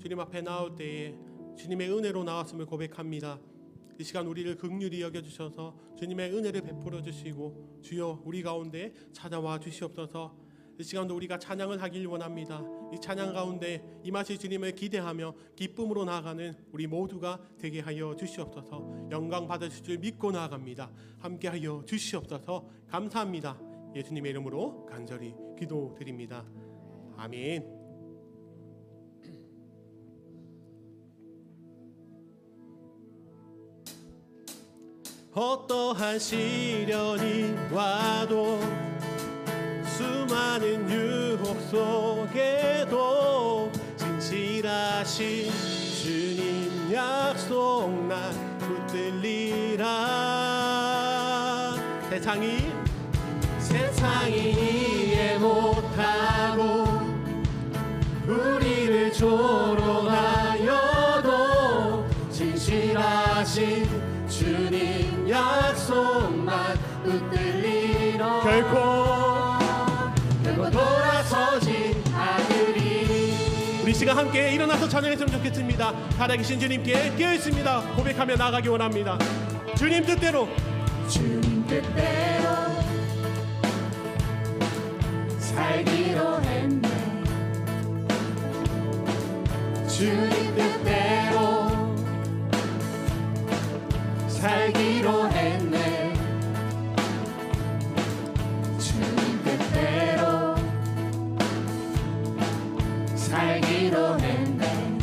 주님 앞에 나올 때에 주님의 은혜로 나왔음을 고백합니다. 이 시간 우리를 긍휼히 여겨주셔서 주님의 은혜를 베풀어 주시고 주여 우리 가운데 찾아와 주시옵소서. 이 시간도 우리가 찬양을 하길 원합니다. 이 찬양 가운데 임하실 주님을 기대하며 기쁨으로 나아가는 우리 모두가 되게 하여 주시옵소서. 영광 받으실 줄 믿고 나아갑니다. 함께하여 주시옵소서. 감사합니다. 예수님의 이름으로 간절히 기도드립니다. 아멘. 어떠한 시련이 와도 수많은 유혹 속에도 진실하신 주님 약속 난 붙들리라. 세상이 이해 못하고 우리를 조롱하여도 진실하신 주님 약속만 붙들리라. 결코 돌아서지 않으리. 우리 시간 함께 일어나서 찬양했으면 좋겠습니다. 살아계신 주님께 깨어있습니다. 고백하며 나가기 원합니다. 주님 뜻대로 살기로 했네. 주님 뜻대로 살기로 했네. 주님 뜻대로 살기로 했네.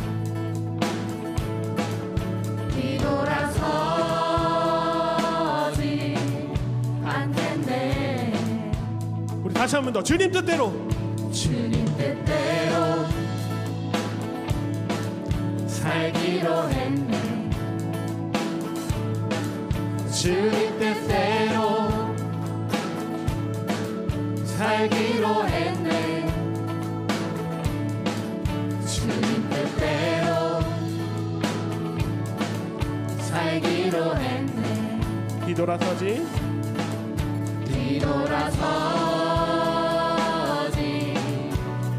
뒤돌아서지 않겠네. 우리 다시 한 번 더. 주님 뜻대로 살기로 했네. 주님 뜻대로 살기로 했네. 주님 뜻대로 살기로 했네. 뒤돌아서지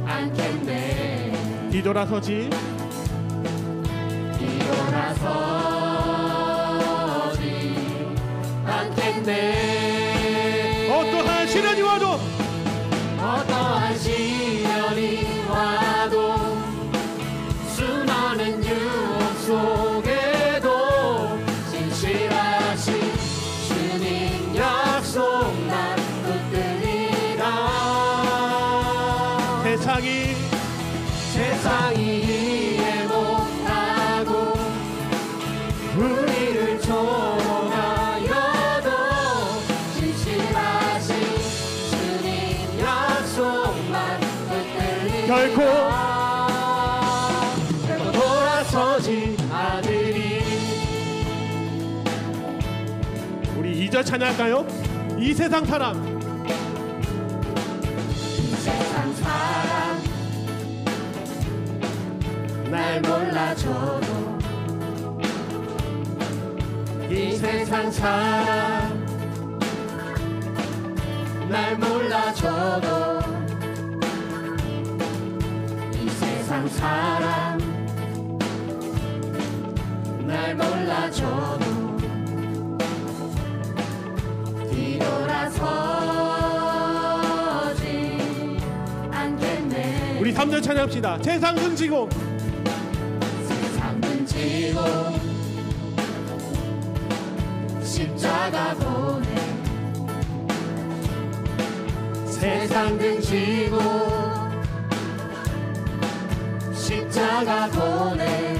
않겠네. 뒤돌아서지 않겠네. 어떠한 시련이 와도 수많은 유혹 속에도 진실하신 주님 약속만 붙들리라. 세상이 이해 못하고 우리를 조롱하여도 진실하신 주님 약속만 붙들리라. 결코 돌아서지 않으리. 우리 2절 찬양할까요? 이 세상 사람 날 몰라줘도 이 세상 사람 날 몰라줘도 이 세상 사람 날 몰라줘도 뒤돌아서지 않겠네. 우리 3절 찬양합시다. 세상 등지고 십자가 보내. 세상 등지고 십자가 보내.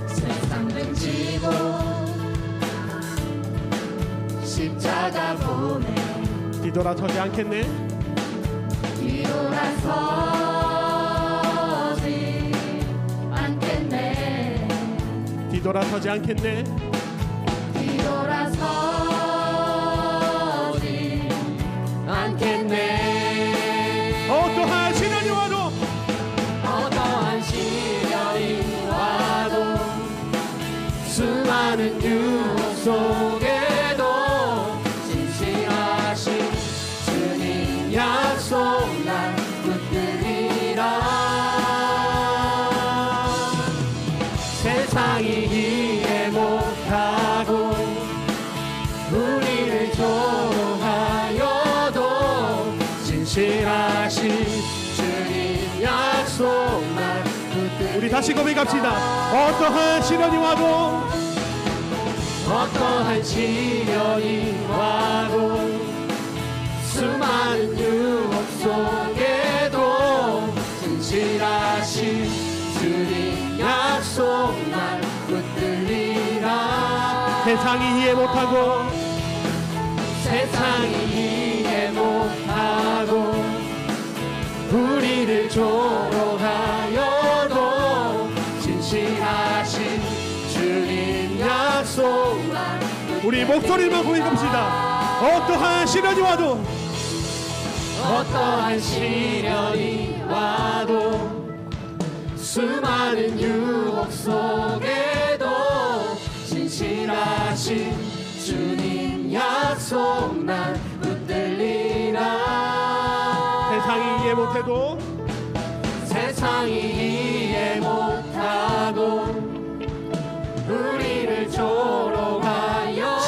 세상 등지고 십자가 보내. 뒤돌아서지 않겠네. 뒤돌아서지 않겠네. 어떠한 시련이 와도 수많은 유혹 속에도 진실하신 주님 약속 난 붙들리라. 약속만 붙들리라. 우리 다시 고백합시다. 어떠한 시련이 와도 어떠한 시련이 와도 수많은 유혹 속에도 진실하신 주님 약속만 붙들리라. 세상이 이해 못하고 세상이 이해 못하고 우리를 조롱하여도 진실하신 주님 약속만 우리 목소리만 고백합시다. 어떠한 시련이 와도 어떠한 시련이 와도 수많은 유혹 속에도 진실하신 주님 약속만 붙들리라. 세상이 이해 못해도 세상이 이해 못하고 우리를 조롱하여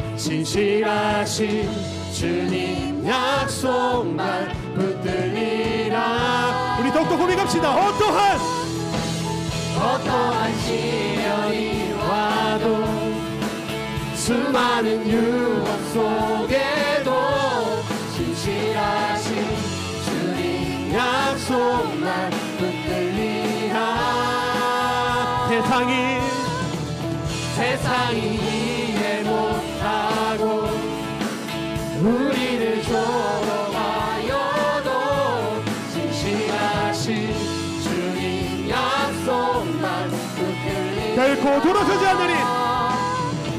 진실하신 주님 약속만 붙들리라. 우리 더욱더 고백합시다. 어떠한 시련이 와도 수많은 유혹 속에도 진실하신 주님 약속만 붙들리라. 세상이 이해 못하고 우리를 조롱하여도 진실하신 주님 약속만 붙들리라. 결코 돌아서지 않으리.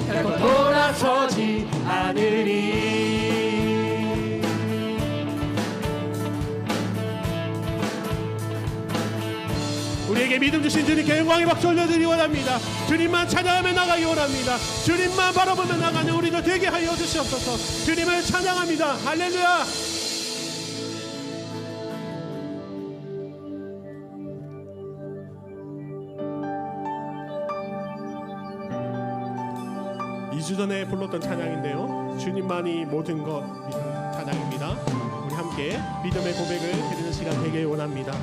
결코 돌아서지 않으리. 우리에게 믿음 주신 주님께 영광의 박수 올려드리기 원합니다. 주님만 찬양하며 나가기 원합니다. 주님만 바라보며 나가는 우리도 되게 하여 주시옵소서. 주님을 찬양합니다. 할렐루야. (2주) 전에 불렀던 찬양인데요, 주님만이 모든 것 찬양입니다. 우리 함께 믿음의 고백을 드리는 시간 되길 원합니다.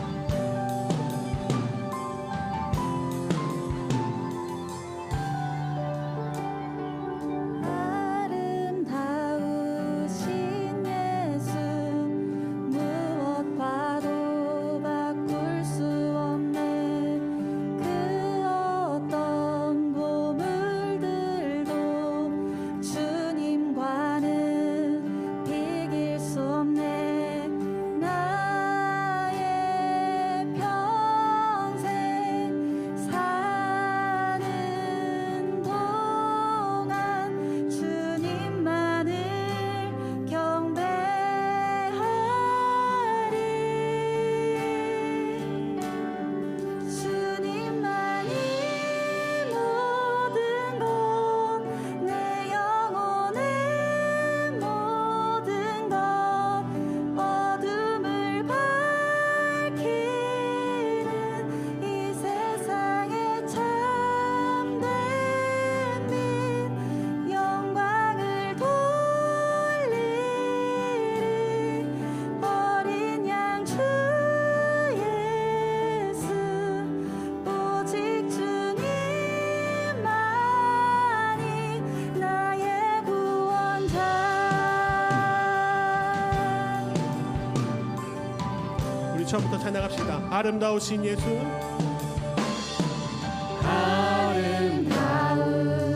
처음부터 찬양합시다. 아름다우신 예수,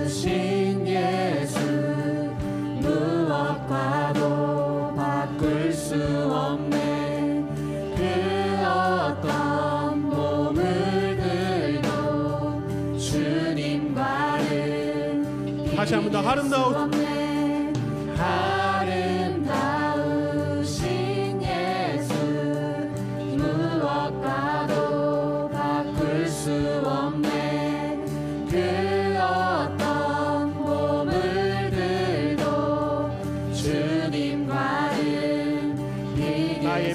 아름다우신 예수, 무엇과도 바꿀 수 없네. 그 어떤 보물들도 주님과는 다시 한 번 더 아름다우신 나의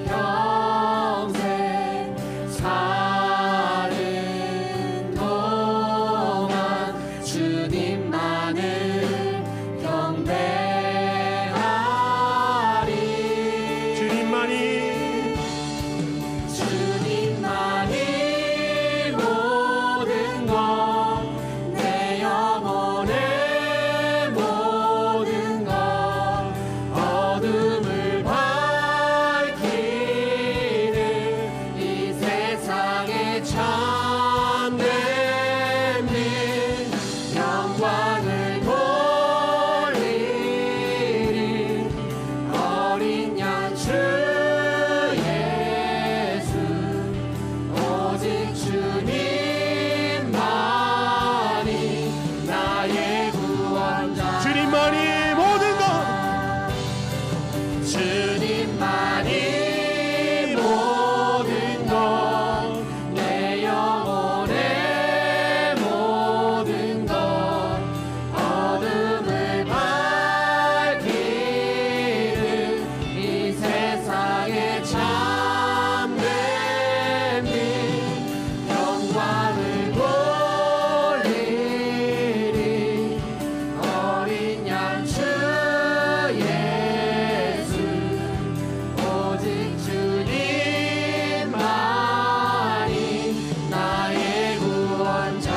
평생 사는 동안 주님만을 경배하리. 주님만이 모든 것, 내 영혼의 모든 것, 어둠을 밝히는 이 세상의 참된 빛, 영광을 돌리리 어린 양 주 예수, 오직 주님만이 나의 구원자.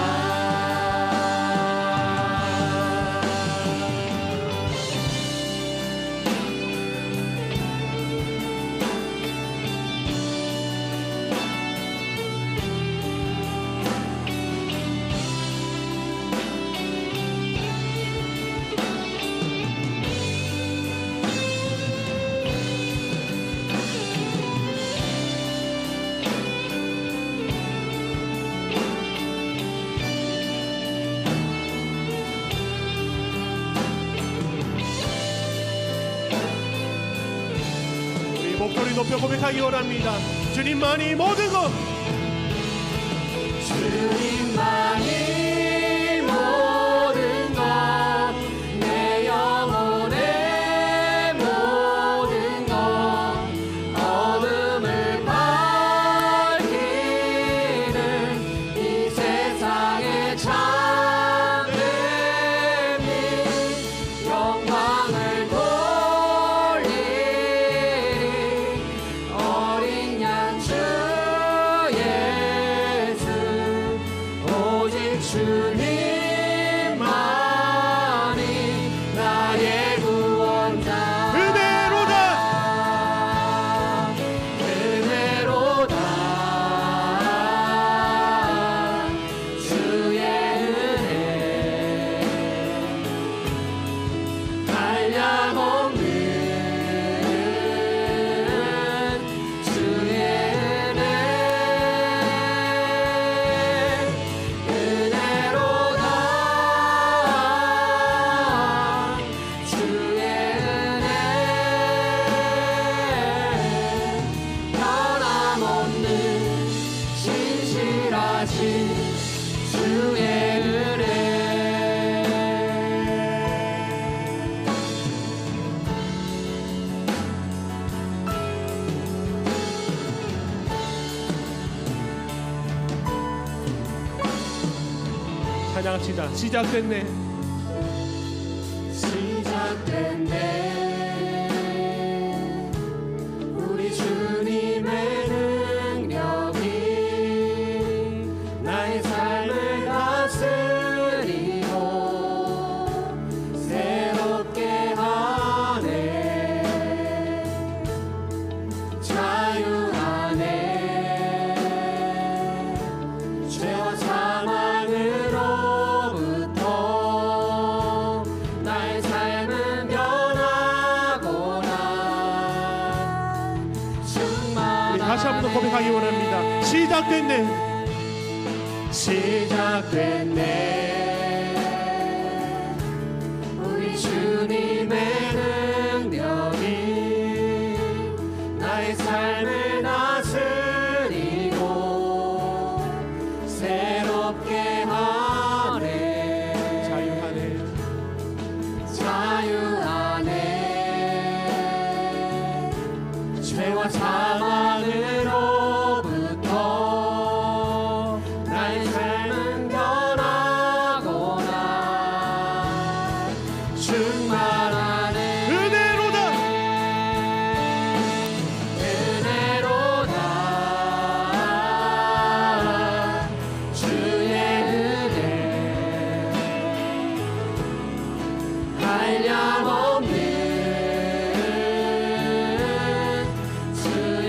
우리 목소리 높여 고백하기 원합니다. 주님만이 모든 것, 주님만이 모든 것, 내 영혼의 모든 것, 어둠을 밝히는 이 세상의 참된 빛, 영광을 돌리리 어린 양 주 예수, 오직 주님만이 나의 구원자. 은혜로다, 은혜로다 주의 은혜, 한량없는 주의 은혜, 은혜로다 주의 은혜, 변함없는 신실하신 주의 은혜. 찬양합시다. 시작됐네. 시작됐네. 우리 주님의 능력이 나의 삶을 다스리고 새롭게 하네. 자유하네. 죄와 사망으로부터 나의 삶은 변하구나. 우리 다시 한 번 더 고백하기 원합니다. 시작됐네. 시작됐네. 우리 주님의 능력이 나의 삶을 다스리고 새롭게 하네. 자유하네. 자유하네. 죄와 사망으로부터 나의 삶은 변하구나. 충만하네. 은혜로다, 은혜로다 주의 은혜, 한량없는 주의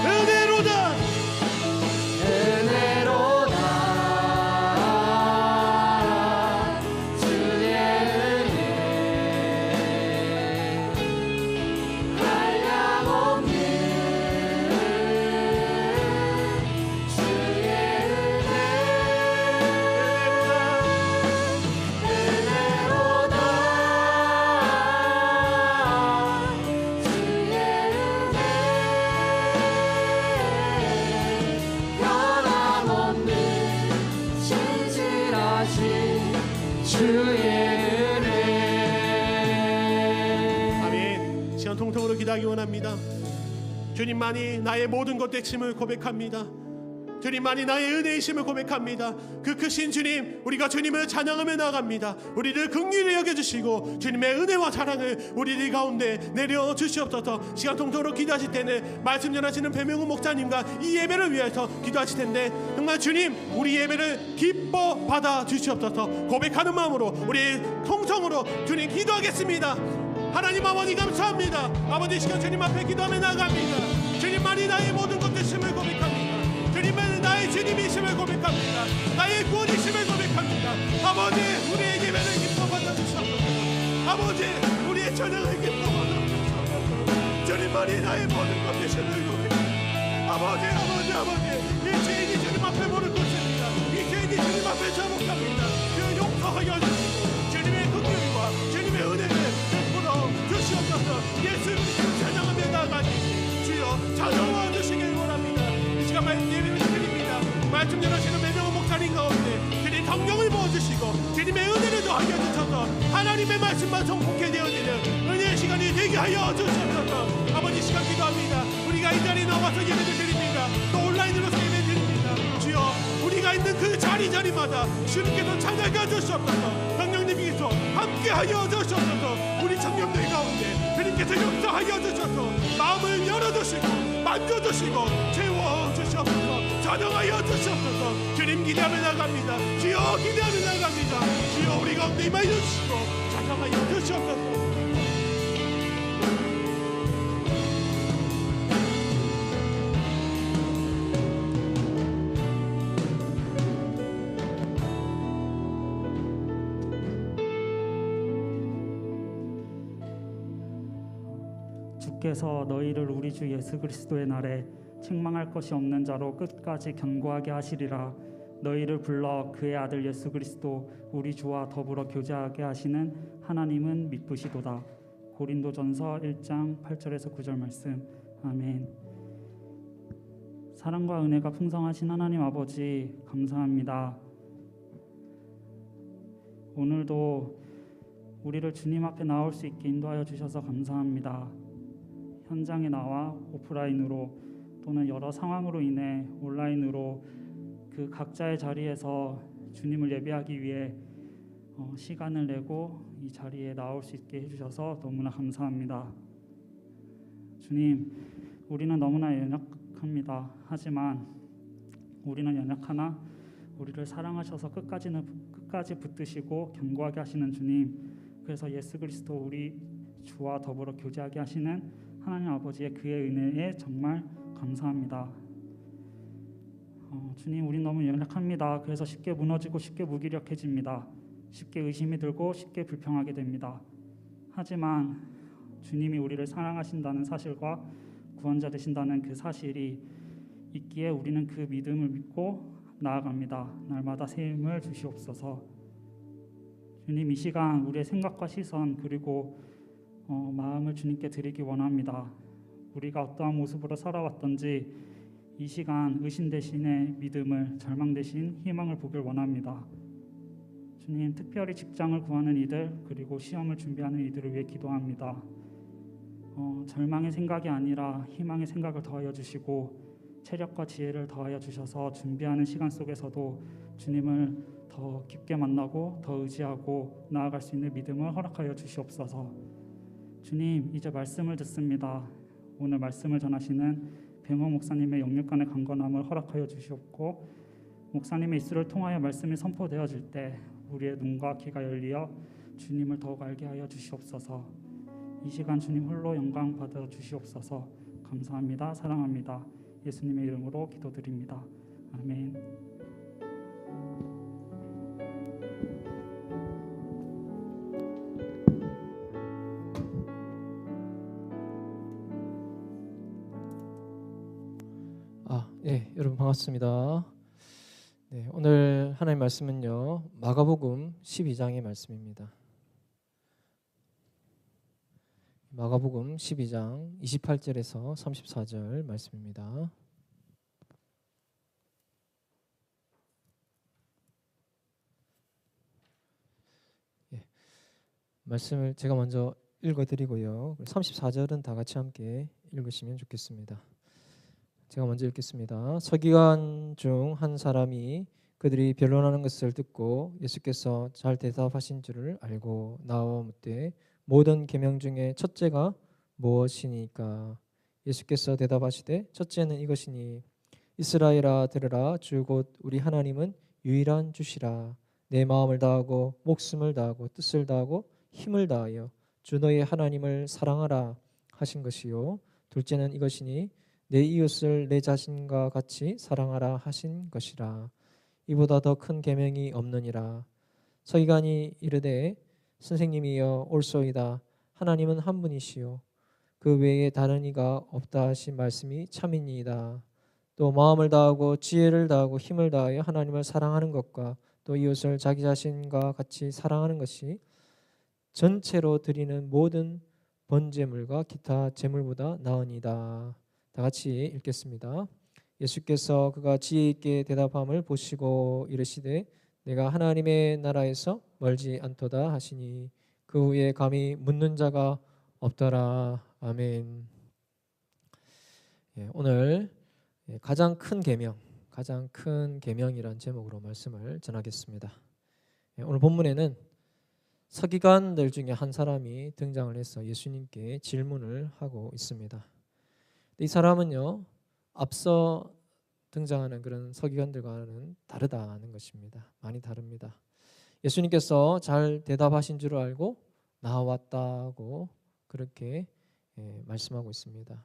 은혜로다. 은혜로다 주의 은혜 한량없는 주의 은혜로다 주의 은혜 변함없는 신실하신 주의 은혜. 아멘. 시간 통통으로 기도하기 원합니다. 주님만이 나의 모든 것 되심을 고백합니다. 주님만이 나의 은혜이심을 고백합니다. 그 크신 주님, 우리가 주님을 찬양하며 나아갑니다. 우리를 긍휼히 여겨주시고 주님의 은혜와 사랑을 우리들 가운데 내려주시옵소서. 시간 통통으로 기도하실 때는 말씀 전하시는 배명우 목사님과 이 예배를 위해서 기도하실 텐데 정말 주님, 우리 예배를 기뻐 받아주시옵소서. 고백하는 마음으로 우리 통성으로 주님 기도하겠습니다. 하나님 아버지 감사합니다. 아버지 시간 주님 앞에 기도하며 나아갑니다. 주님만이 나의 모든 것 되심을 고백합니다. 주님은 나의 주님이심을 고백합니다. 나의 구원이심을 고백합니다. 아버지 우리의 예배를 기뻐 받아주시옵소서. 아버지 우리의 찬양을 기뻐 받아주시옵소서. 주님만이 나의 모든 것 되심을 고백합니다. 아버지 이 죄인이 주님 앞에 모를 것입니다. 이 죄인이 주님 앞에 자복합니다. 그 용서하여 주시고 주님의 긍휼과 주님의 은혜를 베풀어 주시옵소서. 예수 그리스도 찬양하며 나아가니 주여 찬양하 주시길 원합니다. 이 시간 예배를 드립니다. 말씀 전하시는 매명호 목사님 가운데 주님 성령을 부어주시고 주님의 은혜를 더하여 주셔서 하나님의 말씀만 성폭해 되어지는 은혜의 시간이 되게 하여 주시옵소서. 아버지 시간 기도합니다. 우리가 이 자리에 나와서 예배를 드립니다. 또 온라인으로서 예배 드립니다. 주여 우리가 있는 그 자리마다 주님께서 찬양해 주시옵소서. 성령님께서 함께하여 주시옵소서. 우리 청년들 가운데 주님께서 역사하여 주셔서 마음을 열어주시고 만져주시고 채워주시옵소서. 찬양하여 주시옵소서. 주님 기대하며 나갑니다. 주여 기대하며 나갑니다. 주여 우리 가운데 임하여 주시고 찬양하여 주시옵소서. 주께서 너희를 우리 주 예수 그리스도의 날에 책망할 것이 없는 자로 끝까지 견고하게 하시리라. 너희를 불러 그의 아들 예수 그리스도 우리 주와 더불어 교제하게 하시는 하나님은 미쁘시도다. 고린도전서 1장 8절에서 9절 말씀. 아멘. 사랑과 은혜가 풍성하신 하나님 아버지 감사합니다. 오늘도 우리를 주님 앞에 나올 수 있게 인도하여 주셔서 감사합니다. 현장에 나와 오프라인으로 또는 여러 상황으로 인해 온라인으로 그 각자의 자리에서 주님을 예배하기 위해 시간을 내고 이 자리에 나올 수 있게 해주셔서 너무나 감사합니다. 주님, 우리는 너무나 연약합니다. 하지만 우리는 연약하나 우리를 사랑하셔서 끝까지 붙드시고 견고하게 하시는 주님, 그래서 예수 그리스도 우리 주와 더불어 교제하게 하시는 하나님 아버지의 그의 은혜에 정말 감사합니다. 주님, 우린 너무 연약합니다. 그래서 쉽게 무너지고 쉽게 무기력해집니다. 쉽게 의심이 들고 쉽게 불평하게 됩니다. 하지만 주님이 우리를 사랑하신다는 사실과 구원자 되신다는 그 사실이 있기에 우리는 그 믿음을 믿고 나아갑니다. 날마다 새 힘을 주시옵소서. 주님, 이 시간 우리의 생각과 시선 그리고 마음을 주님께 드리기 원합니다. 우리가 어떠한 모습으로 살아왔던지 이 시간 의심 대신에 믿음을, 절망 대신 희망을 보길 원합니다. 주님, 특별히 직장을 구하는 이들 그리고 시험을 준비하는 이들을 위해 기도합니다. 절망의 생각이 아니라 희망의 생각을 더하여 주시고 체력과 지혜를 더하여 주셔서 준비하는 시간 속에서도 주님을 더 깊게 만나고 더 의지하고 나아갈 수 있는 믿음을 허락하여 주시옵소서. 주님, 이제 말씀을 듣습니다. 오늘 말씀을 전하시는 배모 목사님의 영육간의 강건함을 허락하여 주시옵고 목사님의 입술을 통하여 말씀이 선포되어질 때 우리의 눈과 귀가 열리어 주님을 더욱 알게 하여 주시옵소서. 이 시간 주님 홀로 영광 받아 주시옵소서. 감사합니다. 사랑합니다. 예수님의 이름으로 기도드립니다. 아멘. 여러분 반갑습니다. 오늘 하나님 말씀은요, 마가복음 12장의 말씀입니다. 마가복음 12장 28절에서 34절 말씀입니다. 말씀을 제가 먼저 읽어드리고요, 34절은 다 같이 함께 읽으시면 좋겠습니다. 제가 먼저 읽겠습니다. 서기관 중 한 사람이 그들이 변론하는 것을 듣고 예수께서 잘 대답하신 줄을 알고 나와 묻되 모든 계명 중에 첫째가 무엇이니까? 예수께서 대답하시되 첫째는 이것이니 이스라엘아 들으라 주 곧 우리 하나님은 유일한 주시라. 내 마음을 다하고 목숨을 다하고 뜻을 다하고 힘을 다하여 주 너의 하나님을 사랑하라 하신 것이요. 둘째는 이것이니 내 이웃을 내 자신과 같이 사랑하라 하신 것이라. 이보다 더 큰 계명이 없느니라. 서기관이 이르되 선생님이여 옳소이다. 하나님은 한 분이시요 그 외에 다른 이가 없다 하신 말씀이 참이니이다. 또 마음을 다하고 지혜를 다하고 힘을 다하여 하나님을 사랑하는 것과 또 이웃을 자기 자신과 같이 사랑하는 것이 전체로 드리는 모든 번제물과 기타 제물보다 나으니이다. 다 같이 읽겠습니다. 예수께서 그가 지혜 있게 대답함을 보시고 이르시되 내가 하나님의 나라에서 멀지 않도다 하시니 그 후에 감히 묻는 자가 없더라. 아멘. 오늘 가장 큰 계명이란 제목으로 말씀을 전하겠습니다. 오늘 본문에는 서기관들 중에 한 사람이 등장을 해서 예수님께 질문을 하고 있습니다. 이 사람은요, 앞서 등장하는 그런 서기관들과는 다르다는 것입니다. 많이 다릅니다. 예수님께서 잘 대답하신 줄 알고 나왔다고 그렇게 말씀하고 있습니다.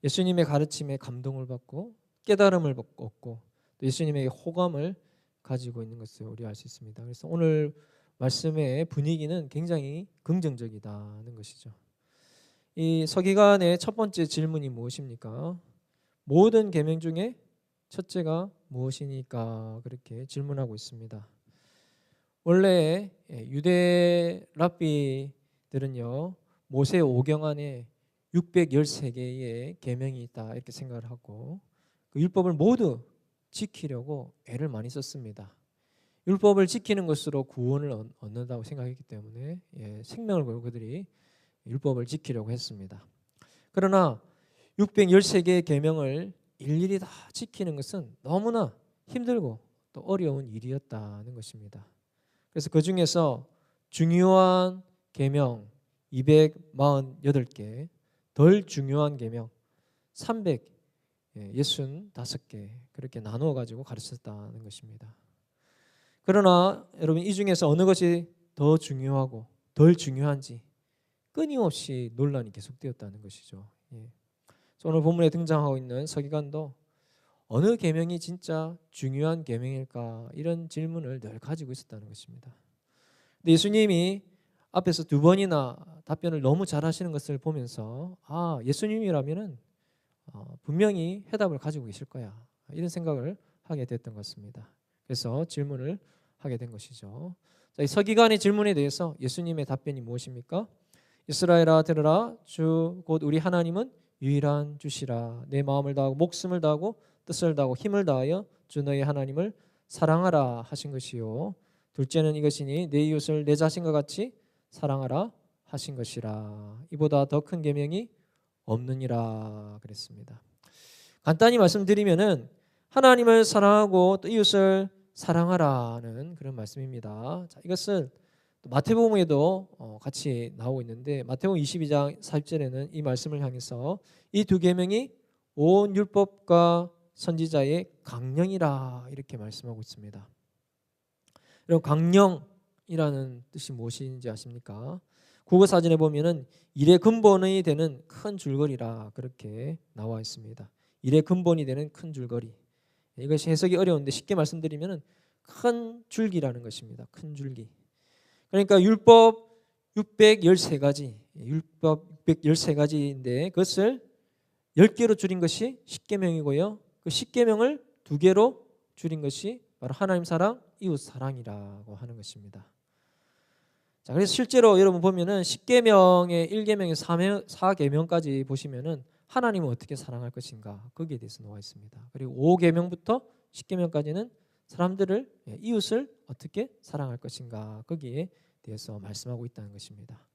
예수님의 가르침에 감동을 받고 깨달음을 얻고 또 예수님에게 호감을 가지고 있는 것을 우리 알 수 있습니다. 그래서 오늘 말씀의 분위기는 굉장히 긍정적이다는 것이죠. 이 서기관의 첫 번째 질문이 무엇입니까? 모든 계명 중에 첫째가 무엇이니까 그렇게 질문하고 있습니다. 원래 유대 랍비들은요, 모세 오경 안에 613개의 계명이 있다 이렇게 생각을 하고 그 율법을 모두 지키려고 애를 많이 썼습니다. 율법을 지키는 것으로 구원을 얻는다고 생각했기 때문에 생명을 걸고 그들이 율법을 지키려고 했습니다. 그러나 613개의 계명을 일일이 다 지키는 것은 너무나 힘들고 또 어려운 일이었다는 것입니다. 그래서 그 중에서 중요한 계명 248개, 덜 중요한 계명 365개 그렇게 나누어 가지고 가르쳤다는 것입니다. 그러나 여러분, 이 중에서 어느 것이 더 중요하고 덜 중요한지 끊임없이 논란이 계속되었다는 것이죠. 오늘 본문에 등장하고 있는 서기관도 어느 계명이 진짜 중요한 계명일까 이런 질문을 늘 가지고 있었다는 것입니다. 근데 예수님이 앞에서 두 번이나 답변을 너무 잘하시는 것을 보면서 예수님이라면은 분명히 해답을 가지고 계실 거야 이런 생각을 하게 됐던 것 같습니다. 그래서 질문을 하게 된 것이죠. 자, 이 서기관의 질문에 대해서 예수님의 답변이 무엇입니까? 이스라엘아 들으라 주 곧 우리 하나님은 유일한 주시라. 내 마음을 다하고 목숨을 다하고 뜻을 다하고 힘을 다하여 주 너의 하나님을 사랑하라 하신 것이요. 둘째는 이것이니 내 이웃을 내 자신과 같이 사랑하라 하신 것이라. 이보다 더 큰 계명이 없느니라 그랬습니다. 간단히 말씀드리면은 하나님을 사랑하고 또 이웃을 사랑하라는 그런 말씀입니다. 자, 이것은 마태복음에도 같이 나오고 있는데 마태복음 22장 40절에는 이 말씀을 향해서 이 두 계명이 온 율법과 선지자의 강령이라 이렇게 말씀하고 있습니다. 여러분, 강령이라는 뜻이 무엇인지 아십니까? 국어사전에 보면은 일의 근본이 되는 큰 줄거리라 그렇게 나와 있습니다. 일의 근본이 되는 큰 줄거리. 이것이 해석이 어려운데 쉽게 말씀드리면은 큰 줄기라는 것입니다. 큰 줄기. 그러니까 율법 613가지, 율법 613가지인데 그것을 10개로 줄인 것이 십계명이고요. 그 십계명을 2개로 줄인 것이 바로 하나님 사랑, 이웃 사랑이라고 하는 것입니다. 자, 그래서 실제로 여러분 보면은 10계명의 1계명의 4계명까지 보시면은 하나님은 어떻게 사랑할 것인가 거기에 대해서 나와 있습니다. 그리고 5계명부터 10계명까지는 사람들을 이웃을 어떻게 사랑할 것인가 거기에 대해서 말씀하고 있다는 것입니다.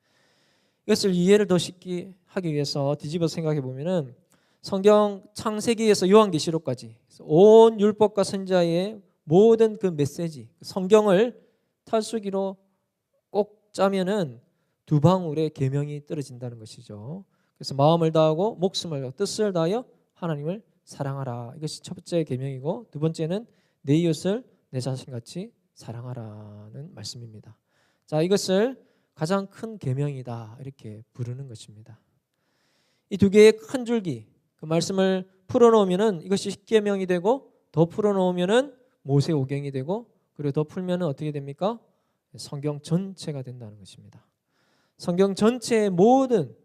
이것을 이해를 더 쉽게 하기 위해서 뒤집어 생각해 보면은 성경 창세기에서 요한계시록까지 온 율법과 선지자의 모든 그 메시지, 성경을 탈수기로 꼭 짜면은 2방울의 계명이 떨어진다는 것이죠. 그래서 마음을 다하고 목숨을 다하고 뜻을 다하여 하나님을 사랑하라. 이것이 첫 번째 계명이고 두 번째는 내 이웃을 내 자신같이 사랑하라는 말씀입니다. 자, 이것을 가장 큰 계명이다 이렇게 부르는 것입니다. 이 2개의 큰 줄기 그 말씀을 풀어놓으면은 이것이 십계명이 되고 더 풀어놓으면은 모세오경이 되고 그리고 더 풀면은 어떻게 됩니까? 성경 전체가 된다는 것입니다. 성경 전체의 모든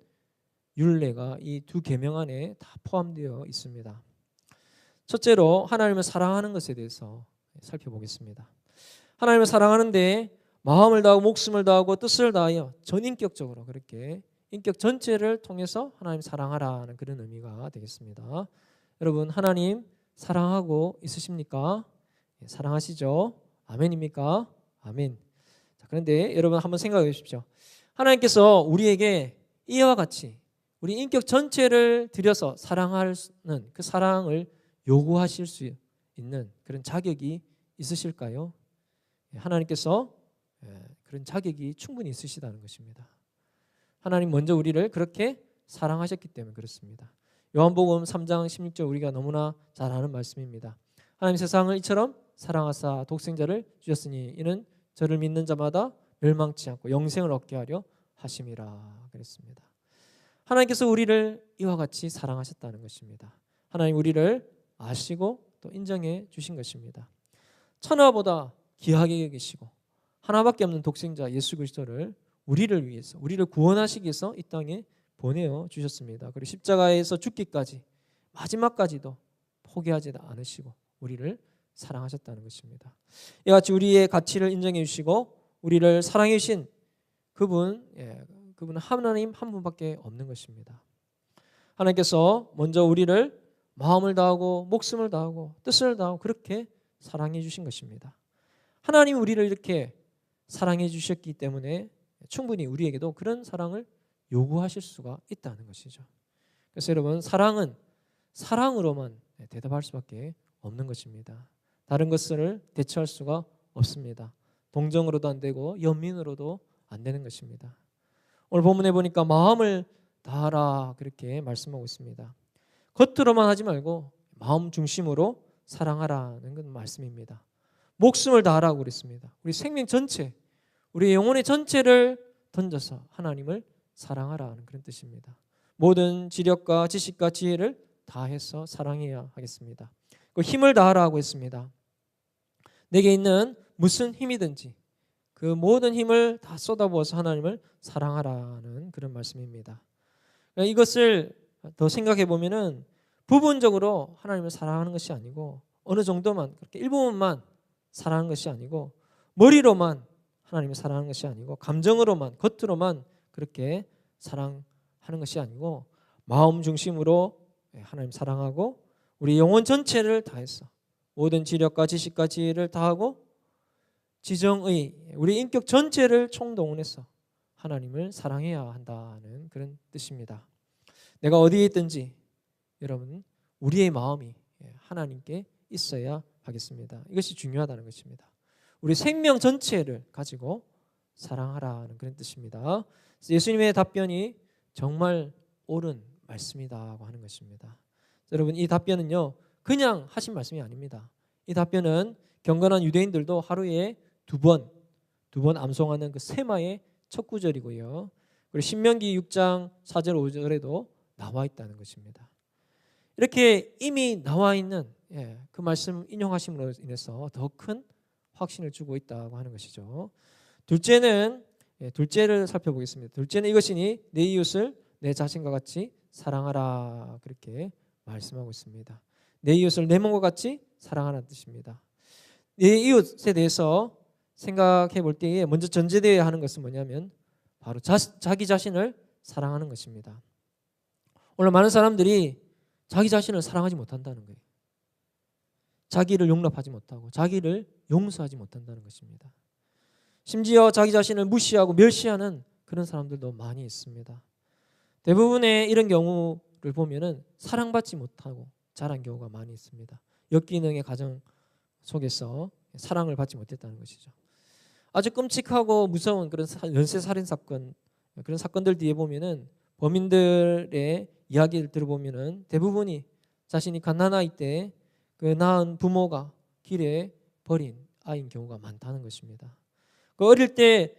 율례가 이 2계명 안에 다 포함되어 있습니다. 첫째로 하나님을 사랑하는 것에 대해서 살펴보겠습니다. 하나님을 사랑하는데 마음을 다하고 목숨을 다하고 뜻을 다하여 전인격적으로 그렇게 인격 전체를 통해서 하나님 사랑하라는 그런 의미가 되겠습니다. 여러분 하나님 사랑하고 있으십니까? 사랑하시죠? 아멘입니까? 아멘. 자, 그런데 여러분 한번 생각해 보십시오. 하나님께서 우리에게 이와 같이 우리 인격 전체를 들여서 사랑하는 그 사랑을 요구하실 수 있는 그런 자격이 있으실까요? 하나님께서 그런 자격이 충분히 있으시다는 것입니다. 하나님 먼저 우리를 그렇게 사랑하셨기 때문에 그렇습니다. 요한복음 3장 16절 우리가 너무나 잘 아는 말씀입니다. 하나님 세상을 이처럼 사랑하사 독생자를 주셨으니 이는 저를 믿는 자마다 멸망치 않고 영생을 얻게 하려 하심이라 그랬습니다. 하나님께서 우리를 이와 같이 사랑하셨다는 것입니다. 하나님 우리를 아시고 또 인정해 주신 것입니다. 천하보다 귀하게 여기시고 하나밖에 없는 독생자 예수 그리스도를 우리를 위해서 우리를 구원하시기 위해서 이 땅에 보내어 주셨습니다. 그리고 십자가에서 죽기까지 마지막까지도 포기하지 않으시고 우리를 사랑하셨다는 것입니다. 이와 같이 우리의 가치를 인정해 주시고 우리를 사랑해 주신 그분은 하나님 한 분밖에 없는 것입니다. 하나님께서 먼저 우리를 마음을 다하고 목숨을 다하고 뜻을 다하고 그렇게 사랑해 주신 것입니다. 하나님 우리를 이렇게 사랑해 주셨기 때문에 충분히 우리에게도 그런 사랑을 요구하실 수가 있다는 것이죠. 그래서 여러분 사랑은 사랑으로만 대답할 수밖에 없는 것입니다. 다른 것을 대처할 수가 없습니다. 동정으로도 안 되고 연민으로도 안 되는 것입니다. 오늘 본문에 보니까 마음을 다하라 그렇게 말씀하고 있습니다. 겉으로만 하지 말고 마음 중심으로 사랑하라는 건 말씀입니다. 목숨을 다하라고 그랬습니다. 우리 생명 전체, 우리 영혼의 전체를 던져서 하나님을 사랑하라는 그런 뜻입니다. 모든 지력과 지식과 지혜를 다해서 사랑해야 하겠습니다. 그 힘을 다하라고 했습니다. 내게 있는 무슨 힘이든지 그 모든 힘을 다 쏟아부어서 하나님을 사랑하라는 그런 말씀입니다. 이것을 더 생각해 보면은 부분적으로 하나님을 사랑하는 것이 아니고 어느 정도만 그렇게 일부분만 사랑하는 것이 아니고 머리로만 하나님을 사랑하는 것이 아니고 감정으로만 겉으로만 그렇게 사랑하는 것이 아니고 마음 중심으로 하나님 사랑하고 우리 영혼 전체를 다해서 모든 지력과 지식과 지혜를 다하고 지정의 우리 인격 전체를 총동원해서 하나님을 사랑해야 한다는 그런 뜻입니다. 내가 어디에 있든지 여러분 우리의 마음이 하나님께 있어야 하겠습니다. 이것이 중요하다는 것입니다. 우리 생명 전체를 가지고 사랑하라는 그런 뜻입니다. 예수님의 답변이 정말 옳은 말씀이다고 하는 것입니다. 여러분 이 답변은요 그냥 하신 말씀이 아닙니다. 이 답변은 경건한 유대인들도 하루에 두 번 암송하는 그 세마의 첫 구절이고요. 그리고 신명기 6장 4절 5절에도 나와 있다는 것입니다. 이렇게 이미 나와 있는 그 말씀 인용하심으로 인해서 더 큰 확신을 주고 있다고 하는 것이죠. 둘째를 살펴보겠습니다. 둘째는 이것이니 내 이웃을 내 자신과 같이 사랑하라, 그렇게 말씀하고 있습니다. 내 이웃을 내 몸과 같이 사랑하라는 뜻입니다. 내 이웃에 대해서 생각해 볼 때에 먼저 전제되어야 하는 것은 뭐냐면 바로 자기 자신을 사랑하는 것입니다. 오늘 많은 사람들이 자기 자신을 사랑하지 못한다는 거예요. 자기를 용납하지 못하고 자기를 용서하지 못한다는 것입니다. 심지어 자기 자신을 무시하고 멸시하는 그런 사람들도 많이 있습니다. 대부분의 이런 경우를 보면은 사랑받지 못하고 자란 경우가 많이 있습니다. 역기능의 가정 속에서 사랑을 받지 못했다는 것이죠. 아주 끔찍하고 무서운 그런 연쇄 살인 사건, 그런 사건들 뒤에 보면은 범인들의 이야기를 들어보면은 대부분이 자신이 갓난아이 때 그 낳은 부모가 길에 버린 아이인 경우가 많다는 것입니다. 그 어릴 때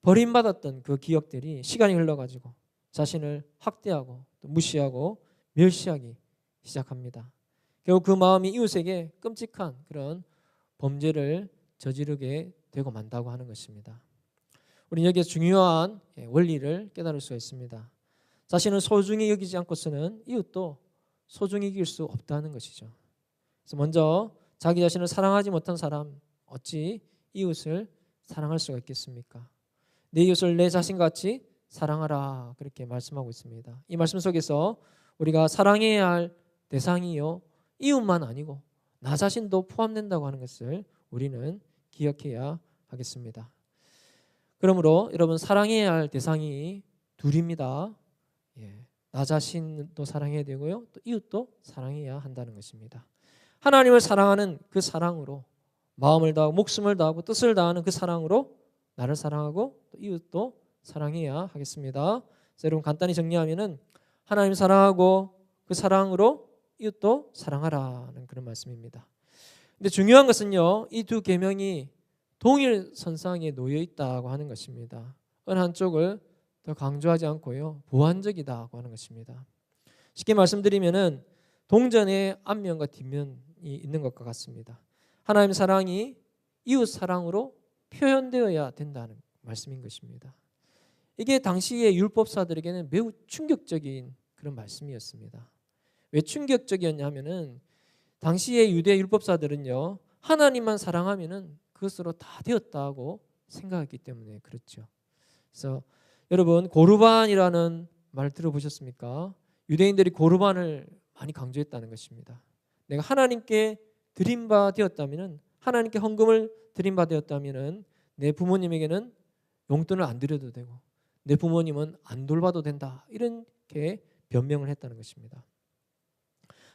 버림받았던 그 기억들이 시간이 흘러가지고 자신을 학대하고 또 무시하고 멸시하기 시작합니다. 결국 그 마음이 이웃에게 끔찍한 그런 범죄를 저지르게 되고 만다고 하는 것입니다. 우리는 여기서 중요한 원리를 깨달을 수가 있습니다. 자신을 소중히 여기지 않고서는 이웃도 소중히 여길 수 없다는 것이죠. 그래서 먼저 자기 자신을 사랑하지 못한 사람 어찌 이웃을 사랑할 수가 있겠습니까? 내 이웃을 내 자신같이 사랑하라, 그렇게 말씀하고 있습니다. 이 말씀 속에서 우리가 사랑해야 할 대상이요 이웃만 아니고 나 자신도 포함된다고 하는 것을 우리는 기억해야 하겠습니다. 그러므로 여러분, 사랑해야 할 대상이 둘입니다. 나 자신도 사랑해야 되고요, 또 이웃도 사랑해야 한다는 것입니다. 하나님을 사랑하는 그 사랑으로 마음을 다하고 목숨을 다하고 뜻을 다하는 그 사랑으로 나를 사랑하고 또 이웃도 사랑해야 하겠습니다. 그래서 여러분, 간단히 정리하면은 하나님 사랑하고 그 사랑으로 이웃도 사랑하라는 그런 말씀입니다. 근데 중요한 것은요, 이 두 계명이 동일 선상에 놓여 있다고 하는 것입니다. 어느 한쪽을 더 강조하지 않고요, 보완적이다고 하는 것입니다. 쉽게 말씀드리면은 동전의 앞면과 뒷면이 있는 것과 같습니다. 하나님 사랑이 이웃 사랑으로 표현되어야 된다는 말씀인 것입니다. 이게 당시의 율법사들에게는 매우 충격적인 그런 말씀이었습니다. 왜 충격적이었냐면은 당시의 유대 율법사들은요, 하나님만 사랑하면은 그것으로 다 되었다고 생각했기 때문에 그렇죠. 그래서 여러분, 고르반이라는 말 들어보셨습니까? 유대인들이 고르반을 많이 강조했다는 것입니다. 내가 하나님께 드린 바 되었다면은, 하나님께 헌금을 드린 바 되었다면은 내 부모님에게는 용돈을 안 드려도 되고 내 부모님은 안 돌봐도 된다, 이렇게 변명을 했다는 것입니다.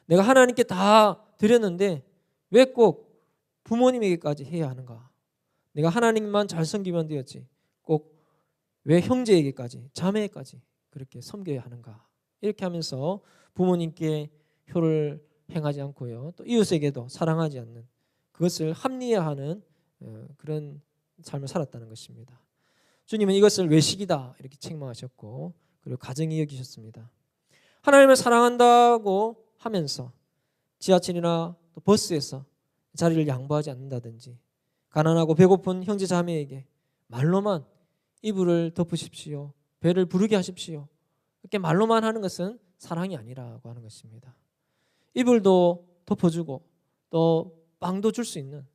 내가 하나님께 다 드렸는데 왜 꼭 부모님에게까지 해야 하는가? 내가 하나님만 잘 섬기면 되었지 꼭 왜 형제에게까지, 자매에게까지 그렇게 섬겨야 하는가? 이렇게 하면서 부모님께 효를 행하지 않고요, 또 이웃에게도 사랑하지 않는, 그것을 합리화하는 그런 삶을 살았다는 것입니다. 주님은 이것을 외식이다 이렇게 책망하셨고, 그리고 가정이 여기셨습니다. 하나님을 사랑한다고 하면서 지하철이나 또 버스에서 자리를 양보하지 않는다든지, 가난하고 배고픈 형제 자매에게 말로만 이불을 덮으십시오, 배를 부르게 하십시오, 이렇게 말로만 하는 것은 사랑이 아니라고 하는 것입니다. 이불도 덮어주고 또 빵도 줄 수 있는,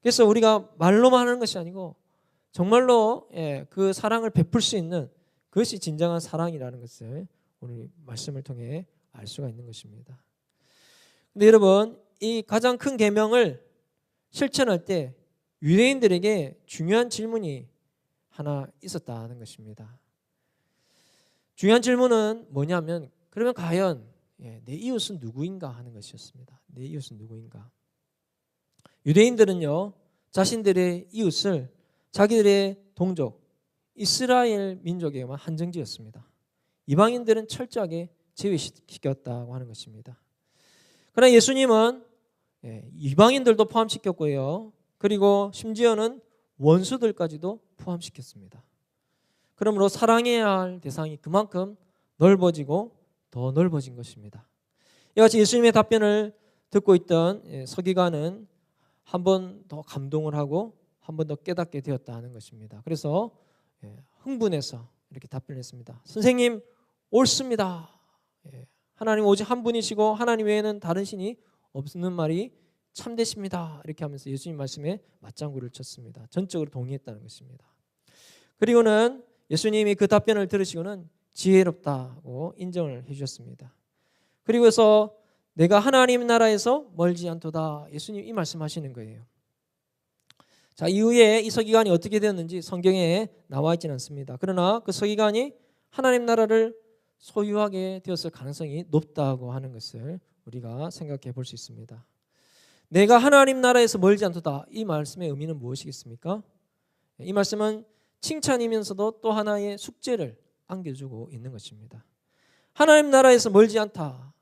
그래서 우리가 말로만 하는 것이 아니고 정말로 그 사랑을 베풀 수 있는, 그것이 진정한 사랑이라는 것을 오늘 말씀을 통해 알 수가 있는 것입니다. 근데 여러분, 이 가장 큰 계명을 실천할 때 유대인들에게 중요한 질문이 하나 있었다는 것입니다. 중요한 질문은 뭐냐면, 그러면 과연 내 이웃은 누구인가 하는 것이었습니다. 내 이웃은 누구인가? 유대인들은요, 자신들의 이웃을 자기들의 동족 이스라엘 민족에만 한정지었습니다. 이방인들은 철저하게 제외시켰다고 하는 것입니다. 그러나 예수님은 이방인들도 포함시켰고요, 그리고 심지어는 원수들까지도 포함시켰습니다. 그러므로 사랑해야 할 대상이 그만큼 넓어지고 더 넓어진 것입니다. 이와 같이 예수님의 답변을 듣고 있던 서기관은 한 번 더 감동을 하고 한 번 더 깨닫게 되었다 하는 것입니다. 그래서 흥분해서 이렇게 답변했습니다. 선생님, 옳습니다. 하나님 오직 한 분이시고 하나님 외에는 다른 신이 없는 말이 참되십니다. 이렇게 하면서 예수님 말씀에 맞장구를 쳤습니다. 전적으로 동의했다는 것입니다. 그리고는 예수님이 그 답변을 들으시고는 지혜롭다고 인정을 해주셨습니다. 그리고서 내가 하나님 나라에서 멀지 않도다. 예수님 이 말씀하시는 거예요. 자, 이후에 이 서기관이 어떻게 되었는지 성경에 나와 있지는 않습니다. 그러나 그 서기관이 하나님 나라를 소유하게 되었을 가능성이 높다고 하는 것을 우리가 생각해 볼 수 있습니다. 내가 하나님 나라에서 멀지 않도다. 이 말씀의 의미는 무엇이겠습니까? 이 말씀은 칭찬이면서도 또 하나의 숙제를 안겨주고 있는 것입니다. 하나님 나라에서 멀지 않다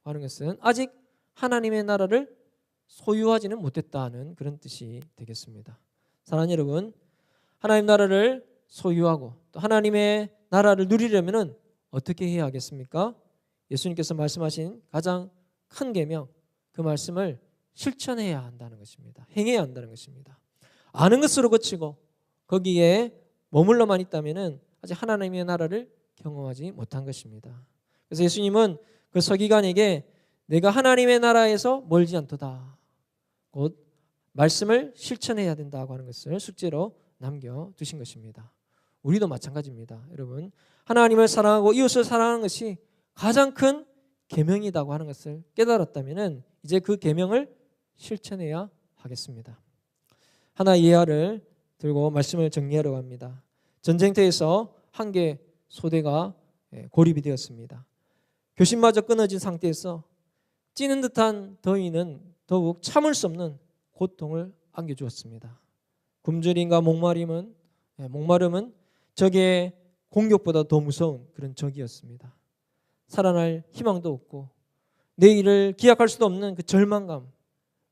하는 것은 아직 하나님의 나라를 소유하지는 못했다는 그런 뜻이 되겠습니다. 사랑하는 여러분, 하나님 나라를 소유하고 또 하나님의 나라를 누리려면 어떻게 해야 하겠습니까? 예수님께서 말씀하신 가장 큰 계명, 그 말씀을 실천해야 한다는 것입니다. 행해야 한다는 것입니다. 아는 것으로 그치고 거기에 머물러만 있다면 아직 하나님의 나라를 경험하지 못한 것입니다. 그래서 예수님은 그 서기관에게 내가 하나님의 나라에서 멀지 않도다. 곧 말씀을 실천해야 된다고 하는 것을 숙제로 남겨두신 것입니다. 우리도 마찬가지입니다. 여러분, 하나님을 사랑하고 이웃을 사랑하는 것이 가장 큰 계명이라고 하는 것을 깨달았다면 이제 그 계명을 실천해야 하겠습니다. 하나의 예화를 들고 말씀을 정리하려고 합니다. 전쟁터에서 한 개 소대가 고립이 되었습니다. 교신마저 끊어진 상태에서 찌는 듯한 더위는 더욱 참을 수 없는 고통을 안겨주었습니다. 굶주림과 목마름은 적의 공격보다 더 무서운 그런 적이었습니다. 살아날 희망도 없고 내일을 기약할 수도 없는 그 절망감,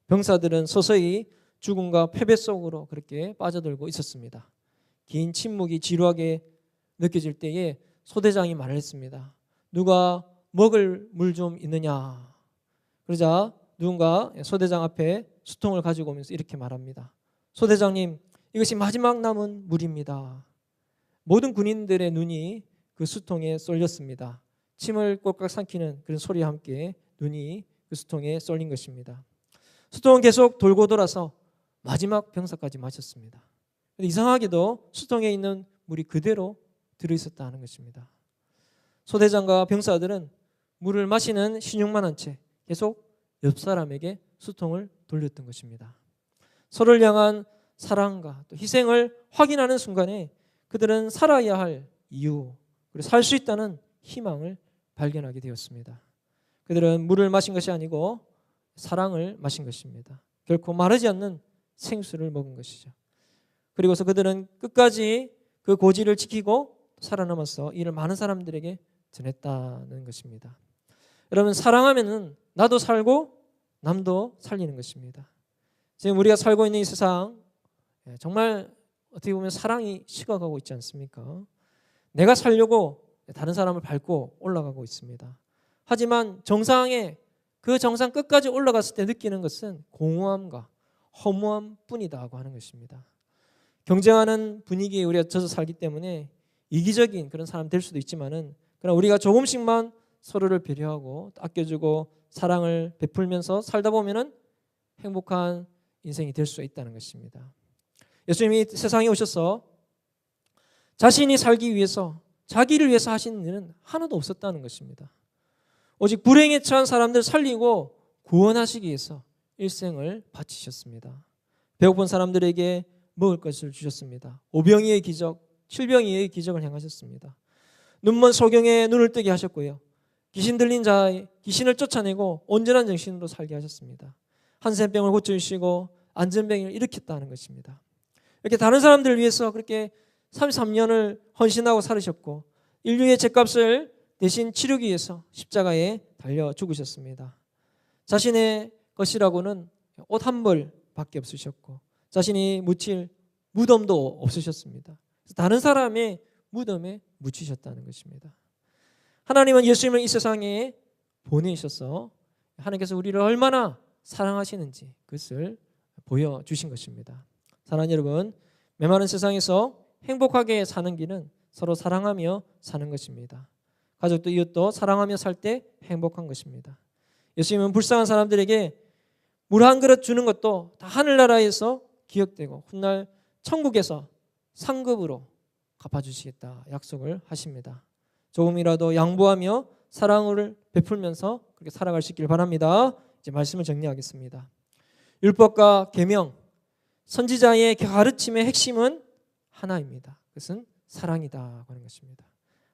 병사들은 서서히 죽음과 패배 속으로 그렇게 빠져들고 있었습니다. 긴 침묵이 지루하게 느껴질 때에 소대장이 말을 했습니다. 누가 먹을 물 좀 있느냐? 그러자 누군가 소대장 앞에 수통을 가지고 오면서 이렇게 말합니다. 소대장님, 이것이 마지막 남은 물입니다. 모든 군인들의 눈이 그 수통에 쏠렸습니다. 침을 꼴깍 삼키는 그런 소리와 함께 눈이 그 수통에 쏠린 것입니다. 수통은 계속 돌고 돌아서 마지막 병사까지 마셨습니다. 이상하게도 수통에 있는 물이 그대로 들어있었다는 것입니다. 소대장과 병사들은 물을 마시는 신용만 한 채 계속 옆 사람에게 수통을 돌렸던 것입니다. 서로를 향한 사랑과 또 희생을 확인하는 순간에 그들은 살아야 할 이유, 그리고 살 수 있다는 희망을 발견하게 되었습니다. 그들은 물을 마신 것이 아니고 사랑을 마신 것입니다. 결코 마르지 않는 생수를 먹은 것이죠. 그리고서 그들은 끝까지 그 고지를 지키고 살아남아서 이를 많은 사람들에게 전했다는 것입니다. 여러분, 사랑하면은 나도 살고 남도 살리는 것입니다. 지금 우리가 살고 있는 이 세상 정말 어떻게 보면 사랑이 식어가고 있지 않습니까? 내가 살려고 다른 사람을 밟고 올라가고 있습니다. 하지만 정상에 그 정상 끝까지 올라갔을 때 느끼는 것은 공허함과 허무함 뿐이다고 하는 것입니다. 경쟁하는 분위기에 우리가 젖어 살기 때문에 이기적인 그런 사람 될 수도 있지만은 그러나 우리가 조금씩만 서로를 배려하고 아껴주고 사랑을 베풀면서 살다 보면은 행복한 인생이 될 수 있다는 것입니다. 예수님이 세상에 오셔서 자신이 살기 위해서 자기를 위해서 하시는 일은 하나도 없었다는 것입니다. 오직 불행에 처한 사람들을 살리고 구원하시기 위해서 일생을 바치셨습니다. 배고픈 사람들에게 먹을 것을 주셨습니다. 오병이의 기적, 칠병이의 기적을 행하셨습니다. 눈먼 소경의 눈을 뜨게 하셨고요. 귀신 들린 자의 귀신을 쫓아내고 온전한 정신으로 살게 하셨습니다. 한센병을 고쳐주시고 안전병을 일으켰다는 것입니다. 이렇게 다른 사람들을 위해서 그렇게 33년을 헌신하고 살으셨고 인류의 죄값을 대신 치르기 위해서 십자가에 달려 죽으셨습니다. 자신의 것이라고는 옷 한 벌밖에 없으셨고 자신이 묻힐 무덤도 없으셨습니다. 다른 사람의 무덤에 묻히셨다는 것입니다. 하나님은 예수님을 이 세상에 보내셔서 하나님께서 우리를 얼마나 사랑하시는지 그것을 보여주신 것입니다. 사랑하는 여러분, 메마른 세상에서 행복하게 사는 길은 서로 사랑하며 사는 것입니다. 가족도 이웃도 사랑하며 살 때 행복한 것입니다. 예수님은 불쌍한 사람들에게 물 한 그릇 주는 것도 다 하늘나라에서 기억되고 훗날 천국에서 상급으로 갚아주시겠다 약속을 하십니다. 조금이라도 양보하며 사랑을 베풀면서 그렇게 살아갈 수 있기를 바랍니다. 이제 말씀을 정리하겠습니다. 율법과 계명, 선지자의 가르침의 핵심은 하나입니다. 그것은 사랑이다 하는 것입니다.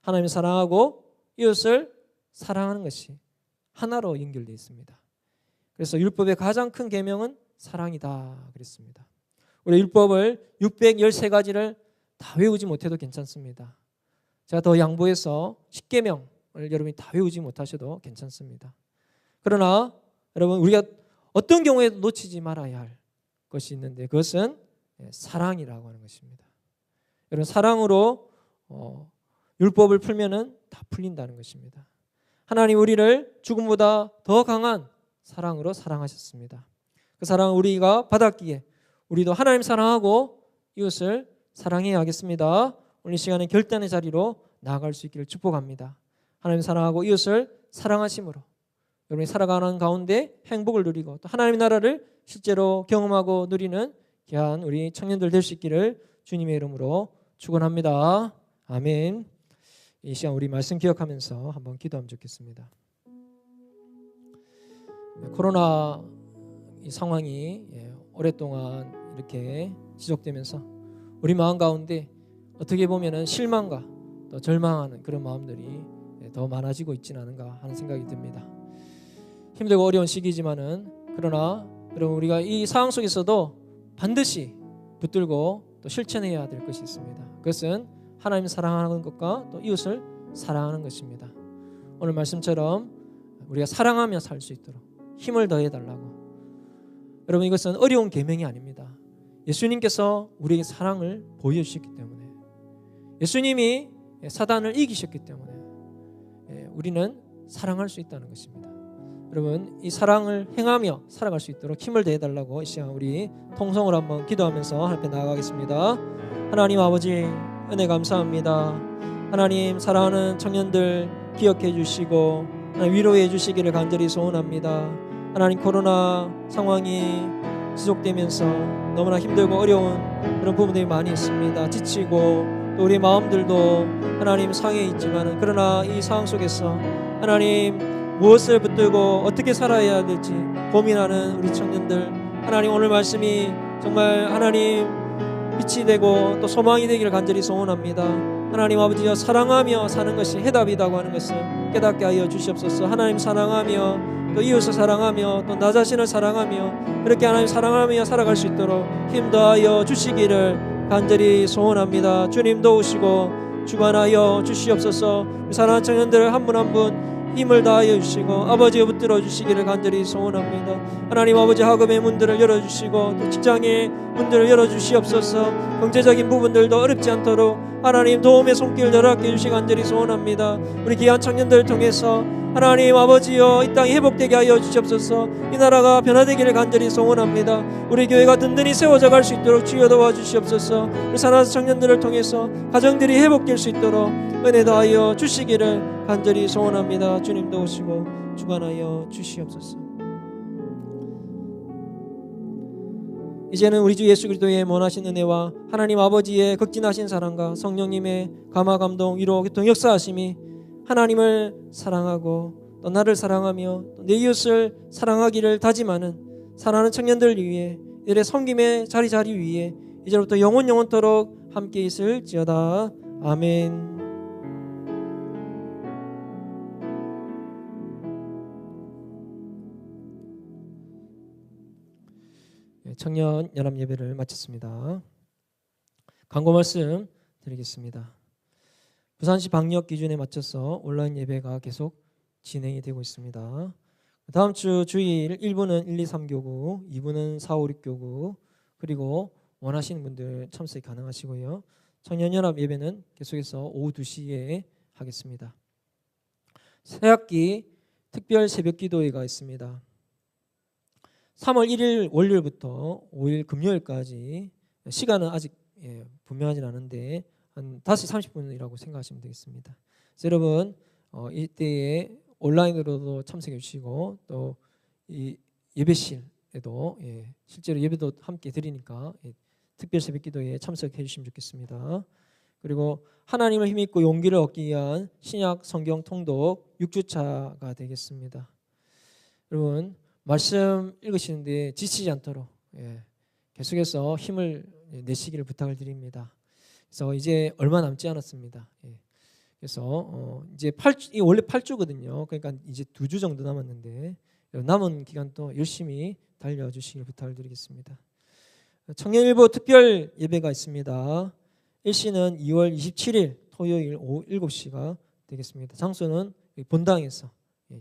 하나님을 사랑하고 이웃을 사랑하는 것이 하나로 연결되어 있습니다. 그래서 율법의 가장 큰 계명은 사랑이다 그랬습니다. 우리 율법을 613가지를 다 외우지 못해도 괜찮습니다. 제가 더 양보해서 10계명을 여러분이 다 외우지 못하셔도 괜찮습니다. 그러나 여러분 우리가 어떤 경우에도 놓치지 말아야 할 것이 있는데 그것은 사랑이라고 하는 것입니다. 여러분 사랑으로 율법을 풀면은 다 풀린다는 것입니다. 하나님 우리를 죽음보다 더 강한 사랑으로 사랑하셨습니다. 그 사랑을 우리가 받았기에 우리도 하나님 사랑하고 이웃을 사랑해야 하겠습니다. 오늘 이 시간에 결단의 자리로 나아갈 수 있기를 축복합니다. 하나님 사랑하고 이웃을 사랑하심으로 여러분이 살아가는 가운데 행복을 누리고 또 하나님의 나라를 실제로 경험하고 누리는 귀한 우리 청년들 될 수 있기를 주님의 이름으로 축원합니다. 아멘. 이 시간 우리 말씀 기억하면서 한번 기도하면 좋겠습니다. 코로나 이 상황이 오랫동안 이렇게 지속되면서 우리 마음 가운데 어떻게 보면은 실망과 또 절망하는 그런 마음들이 더 많아지고 있지는 않은가 하는 생각이 듭니다. 힘들고 어려운 시기지만은 그러나 여러분 우리가 이 상황 속에서도 반드시 붙들고 또 실천해야 될 것이 있습니다. 그것은 하나님 사랑하는 것과 또 이웃을 사랑하는 것입니다. 오늘 말씀처럼 우리가 사랑하며 살 수 있도록 힘을 더해달라고. 여러분 이것은 어려운 계명이 아닙니다. 예수님께서 우리에게 사랑을 보여주셨기 때문에 예수님이 사단을 이기셨기 때문에 우리는 사랑할 수 있다는 것입니다. 여러분 이 사랑을 행하며 살아갈 수 있도록 힘을 더해달라고 이 시간 우리 통성으로 한번 기도하면서 하나님 앞에 나아가겠습니다. 하나님 아버지 은혜 감사합니다. 하나님 사랑하는 청년들 기억해 주시고 위로해 주시기를 간절히 소원합니다. 하나님 코로나 상황이 지속되면서 너무나 힘들고 어려운 그런 부분들이 많이 있습니다. 지치고 또 우리 마음들도 하나님 상해 있지만 그러나 이 상황 속에서 하나님 무엇을 붙들고 어떻게 살아야 될지 고민하는 우리 청년들 하나님 오늘 말씀이 정말 하나님 빛이 되고 또 소망이 되기를 간절히 소원합니다. 하나님 아버지여 사랑하며 사는 것이 해답이라고 하는 것을 깨닫게 하여 주시옵소서. 하나님 사랑하며 또 이웃을 사랑하며 또 나 자신을 사랑하며 그렇게 하나님 사랑하며 살아갈 수 있도록 힘 더하여 주시기를 간절히 소원합니다. 주님 도우시고 주관하여 주시옵소서. 사랑하는 청년들 한 분 한 분 힘을 다하여 주시고 아버지여 붙들어 주시기를 간절히 소원합니다. 하나님 아버지 학업의 문들을 열어주시고 또 직장의 문들을 열어주시옵소서. 경제적인 부분들도 어렵지 않도록 하나님 도움의 손길을 열어게 주시기 간절히 소원합니다. 우리 귀한 청년들을 통해서 하나님 아버지여 이 땅이 회복되게 하여 주시옵소서. 이 나라가 변화되기를 간절히 소원합니다. 우리 교회가 든든히 세워져 갈 수 있도록 주여 도와주시옵소서. 우리 사랑하는 청년들을 통해서 가정들이 회복될 수 있도록 은혜 더하여 주시기를 간절히 소원합니다. 주님 도우시고 주관하여 주시옵소서. 이제는 우리 주 예수 그리스도의 원하신 은혜와 하나님 아버지의 극진하신 사랑과 성령님의 감화 감동 위로 교통 역사하심이 하나님을 사랑하고 또 나를 사랑하며 또 내 이웃을 사랑하기를 다짐하는 사랑하는 청년들 위해 이들의 섬김의 자리 위에 이제부터 영원토록 함께 있을지어다. 아멘. 청년 연합 예배를 마쳤습니다. 광고 말씀 드리겠습니다. 부산시 방역 기준에 맞춰서 온라인 예배가 계속 진행이 되고 있습니다. 다음 주 주일 1부는 1, 2, 3교구, 2부는 4, 5, 6교구 그리고 원하시는 분들 참석이 가능하시고요. 청년연합 예배는 계속해서 오후 2시에 하겠습니다. 새학기 특별 새벽 기도회가 있습니다. 3월 1일 월요일부터 5일 금요일까지 시간은 아직 분명하진 않은데 한 5시 30분이라고 생각하시면 되겠습니다. 그래서 여러분 이때에 온라인으로도 참석해 주시고 또 이 예배실에도 실제로 예배도 함께 드리니까 특별 새벽 기도에 참석해 주시면 좋겠습니다. 그리고 하나님을 힘입고 용기를 얻기 위한 신약 성경 통독 6주차가 되겠습니다. 여러분 말씀 읽으시는데 지치지 않도록 계속해서 힘을 내시기를 부탁을 드립니다. 그래서 이제 얼마 남지 않았습니다. 그래서 이제 원래 8주거든요. 그러니까 이제 2주 정도 남았는데 남은 기간 또 열심히 달려주시길 부탁을 드리겠습니다. 청년일보 특별 예배가 있습니다. 일시는 2월 27일 토요일 오후 7시가 되겠습니다. 장소는 본당에서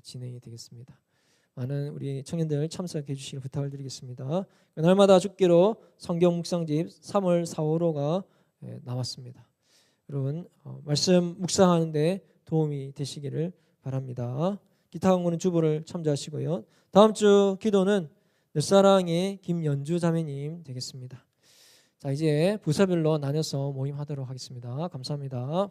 진행이 되겠습니다. 많은 우리 청년들 참석해 주시길 부탁을 드리겠습니다. 날마다 죽기로 성경 묵상집 3월 4, 5호가 나왔습니다. 여러분 말씀 묵상하는데 도움이 되시기를 바랍니다. 기타 강구는 주보를 참조하시고요. 다음 주 기도는 늦사랑의 김연주 자매님 되겠습니다. 자, 이제 부서별로 나눠서 모임하도록 하겠습니다. 감사합니다.